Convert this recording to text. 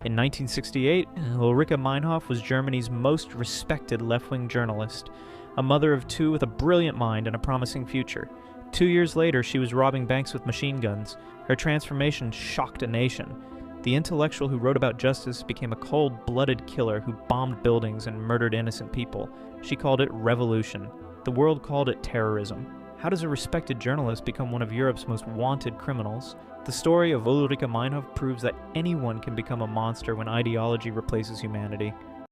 In 1968, Ulrike Meinhof was Germany's most respected left-wing journalist, a mother of two with a brilliant mind and a promising future. 2 years later, she was robbing banks with machine guns. Her transformation shocked a nation. The intellectual who wrote about justice became a cold-blooded killer who bombed buildings and murdered innocent people. She called it revolution. The world called it terrorism. How does a respected journalist become one of Europe's most wanted criminals? The story of Ulrike Meinhof proves that anyone can become a monster when ideology replaces humanity.